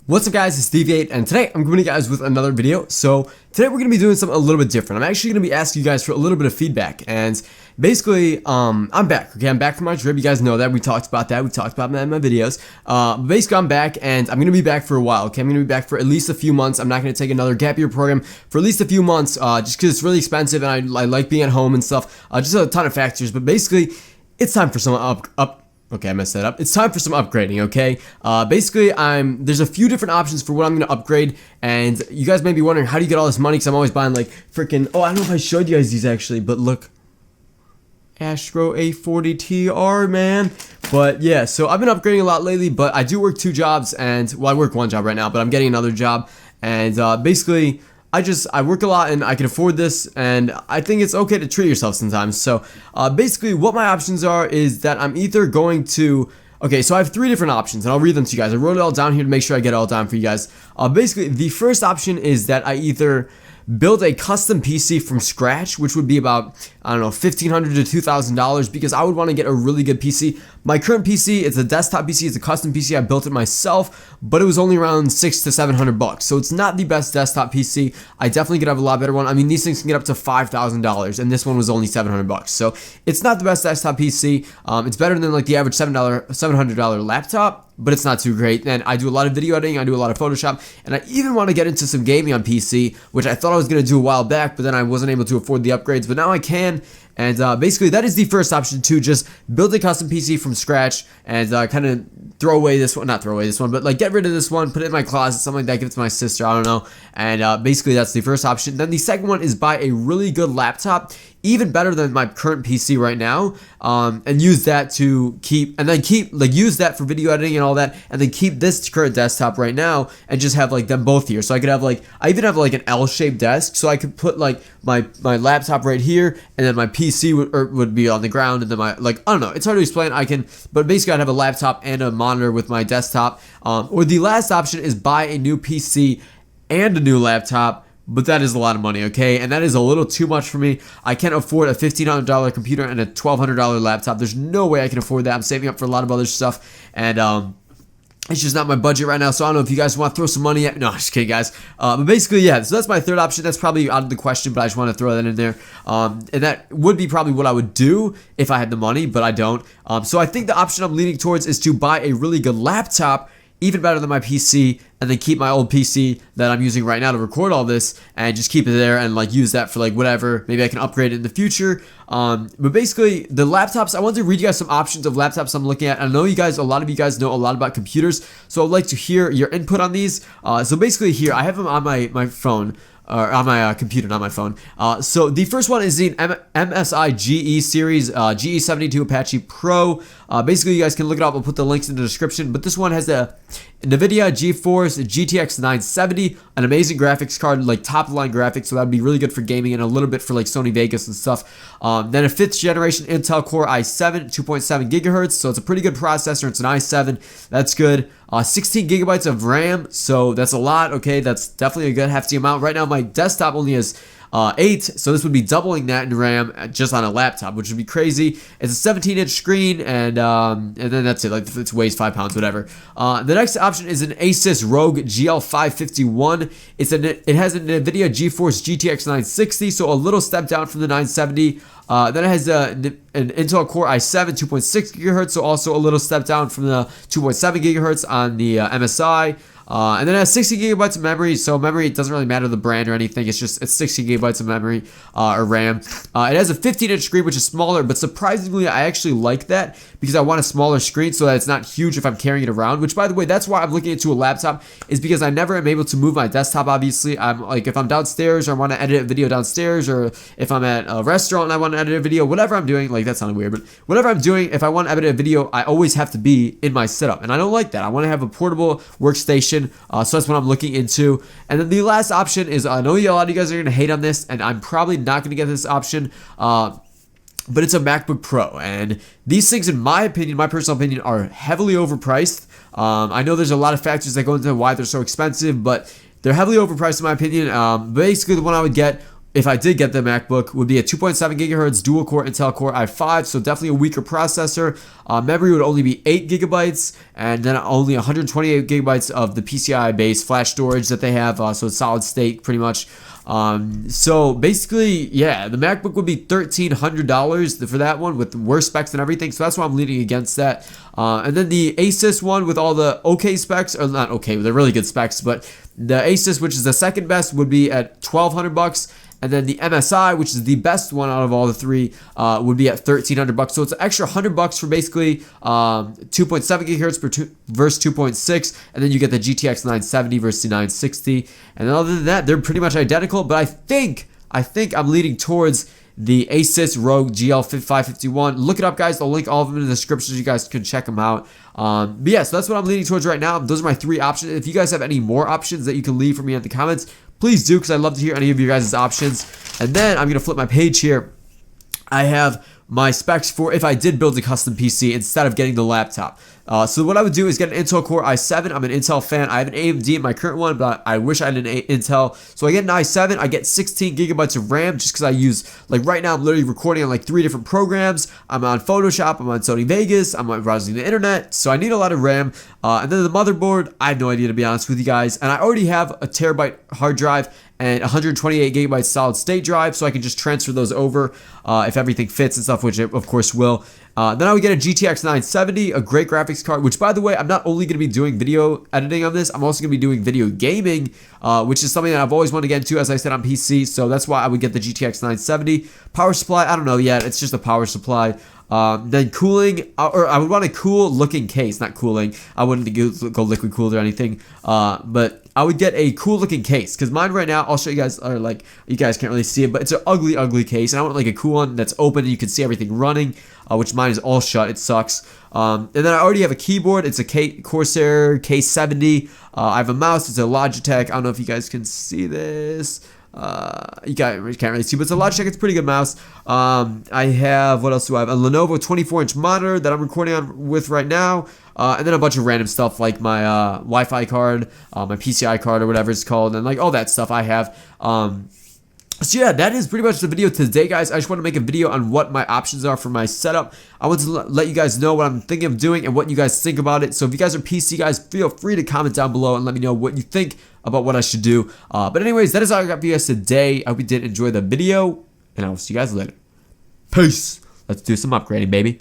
What's up guys, it's Steve8 and today I'm coming to you guys with another video. So today we're going to be doing something a little bit different. I'm actually going to be asking you guys for a little bit of feedback, and basically I'm back. Okay, I'm back from my trip. You guys know that. We talked about that. We talked about that in my videos. Basically I'm back and I'm going to be back for a while. Okay, I'm going to be back for at least a few months. I'm not going to take another gap year program for at least a few months just because it's really expensive and I like being at home and stuff. Just a ton of factors, but basically it's time for some Okay, I messed that up. It's time for some upgrading, okay? Basically, there's a few different options for what I'm going to upgrade, and you guys may be wondering, how do you get all this money? Because I'm always buying, like, freaking... Oh, I don't know if I showed you guys these, actually, but look. Astro A40 TR, man. But, yeah, so I've been upgrading a lot lately, but I do work 2 jobs, and... Well, I work 1 job right now, but I'm getting another job, and basically... I work a lot and I can afford this, and I think it's okay to treat yourself sometimes. So basically what my options are is that I'm either going to... Okay, so I have 3 different options and I'll read them to you guys. I wrote it all down here to make sure I get it all down for you guys. Basically, the first option is that I either build a custom PC from scratch, which would be about, I don't know, $1,500 to $2,000, because I would want to get a really good PC. My current PC, it's a desktop PC, it's a custom PC, I built it myself, but it was only around $600 to $700, so it's not the best desktop PC. I definitely could have a lot better one. I mean, these things can get up to $5,000, and this one was only $700, so it's not the best desktop PC. It's better than like the average $700 laptop, but it's not too great. And I do a lot of video editing, I do a lot of Photoshop, and I even want to get into some gaming on PC, which I thought I was going to do a while back, but then I wasn't able to afford the upgrades, but now I can. And basically that is the first option, to just build a custom PC from scratch and kind of throw away this one, not throw away this one, but like get rid of this one, put it in my closet, something like that, give it to my sister, I don't know. And basically that's the first option. Then the second one is buy a really good laptop, even better than my current PC right now, and use that to use that for video editing and all that, and then keep this current desktop right now and just have like them both here. So I could have like, I even have like an L-shaped desk, so I could put like my laptop right here, and then my PC would be on the ground, and then my, like, I don't know, it's hard to explain. But basically I'd have a laptop and a monitor with my desktop. Or the last option is buy a new PC and a new laptop, but that is a lot of money, okay? And that is a little too much for me. I can't afford a $1,500 computer and a $1,200 laptop. There's no way I can afford that. I'm saving up for a lot of other stuff, and it's just not my budget right now. So I don't know if you guys want to throw some money at... No, just kidding, guys. But basically, yeah, so that's my third option. That's probably out of the question, but I just want to throw that in there. And that would be probably what I would do if I had the money, but I don't. So I think the option I'm leaning towards is to buy a really good laptop, even better than my PC, and then keep my old PC that I'm using right now to record all this, and just keep it there and like use that for like whatever. Maybe I can upgrade it in the future. But basically the laptops, I want to read you guys some options of laptops I'm looking at. I know you guys, a lot of you guys know a lot about computers, so I'd like to hear your input on these. So basically here, I have them on my phone. Or on my computer, not my phone. So the first one is the MSI GE series, GE72 Apache Pro. Basically, you guys can look it up. I'll put the links in the description. But this one has a NVIDIA GeForce GTX 970, an amazing graphics card, like top-of-the-line graphics, so that would be really good for gaming and a little bit for like Sony Vegas and stuff. Then a 5th generation Intel Core i7, 2.7 gigahertz, so it's a pretty good processor. It's an i7, that's good. 16 gigabytes of RAM, so that's a lot. Okay, that's definitely a good hefty amount. Right now, my desktop only has 8, so this would be doubling that in RAM just on a laptop, which would be crazy. It's a 17-inch screen, and then that's it. Like, it weighs 5 pounds, whatever. The next option is an Asus ROG GL551. It has an NVIDIA GeForce GTX 960, so a little step down from the 970. Then it has an Intel Core i7, 2.6 gigahertz, so also a little step down from the 2.7 gigahertz on the MSI. And then it has 60 gigabytes of memory, so memory, it doesn't really matter the brand or anything, it's 60 gigabytes of memory, or RAM. It has a 15-inch screen, which is smaller, but surprisingly, I actually like that, because I want a smaller screen so that it's not huge if I'm carrying it around, which, by the way, that's why I'm looking into a laptop, is because I never am able to move my desktop, obviously. I'm like, if I'm downstairs, or I want to edit a video downstairs, or if I'm at a restaurant and I want to edit a video, whatever I'm doing, like, that sounded weird, but whatever I'm doing, if I want to edit a video, I always have to be in my setup, and I don't like that. I want to have a portable workstation. So that's what I'm looking into. And then the last option is, I know a lot of you guys are going to hate on this, and I'm probably not going to get this option, but it's a MacBook Pro. And these things, in my opinion, my personal opinion, are heavily overpriced. I know there's a lot of factors that go into why they're so expensive, but they're heavily overpriced in my opinion. Basically, the one I would get if I did get the MacBook, would be a 2.7 gigahertz dual core Intel Core i5, so definitely a weaker processor. Memory would only be 8 gigabytes, and then only 128 gigabytes of the PCI based flash storage that they have, so it's solid state pretty much. So basically, yeah, the MacBook would be $1,300 for that one with worse specs and everything. So that's why I'm leaning against that. And then the Asus one with all the okay specs, or not okay, they're really good specs, but the Asus, which is the second best, would be at $1,200. And then the MSI, which is the best one out of all the three, would be at $1,300. So it's an extra $100 for basically 2.7 gigahertz versus 2.6, and then you get the GTX 970 versus the 960. And then other than that, they're pretty much identical. But I think I'm leaning towards the Asus ROG GL551. Look it up, guys. I'll link all of them in the description so you guys can check them out. But yeah, so that's what I'm leaning towards right now. Those are my 3 options. If you guys have any more options that you can leave for me in the comments, please do, because I'd love to hear any of you guys' options. And then I'm going to flip my page here. I have my specs for if I did build a custom PC instead of getting the laptop. So what I would do is get an Intel Core i7. I'm an Intel fan. I have an AMD in my current one, but I wish I had an Intel. So I get an i7. I get 16 gigabytes of RAM just because I use, like right now I'm literally recording on like 3 different programs. I'm on Photoshop. I'm on Sony Vegas. I'm browsing the internet. So I need a lot of RAM. And then the motherboard, I have no idea, to be honest with you guys. And I already have a terabyte hard drive and 128 gigabytes solid state drive, so I can just transfer those over if everything fits and stuff, which it of course will. Then I would get a GTX 970, a great graphics card, which by the way, I'm not only going to be doing video editing on this, I'm also going to be doing video gaming, which is something that I've always wanted to get into, as I said, on PC, so that's why I would get the GTX 970. Power supply, I don't know yet, it's just a power supply. Then cooling, or I would want a cool looking case, not cooling. I wouldn't go liquid cooled or anything, but I would get a cool looking case, because mine right now, I'll show you guys, or like, you guys can't really see it, but it's an ugly case, and I want like a cool one that's open and you can see everything running, which mine is all shut. It sucks. And then I already have a keyboard. It's a Corsair K70. I have a mouse. It's a Logitech. I don't know if you guys can see this. You can't really see, but it's a Logitech. It's a pretty good mouse. I have, what else do I have? A Lenovo 24-inch monitor that I'm recording on with right now. And then a bunch of random stuff like my Wi-Fi card, my PCI card, or whatever it's called, and like all that stuff I have. So yeah, that is pretty much the video today, guys. I just want to make a video on what my options are for my setup. I want to let you guys know what I'm thinking of doing and what you guys think about it. So if you guys are PC guys, feel free to comment down below and let me know what you think about what I should do. But anyways, that is all I got for you guys today. I hope you did enjoy the video, and I will see you guys later. Peace. Let's do some upgrading, baby.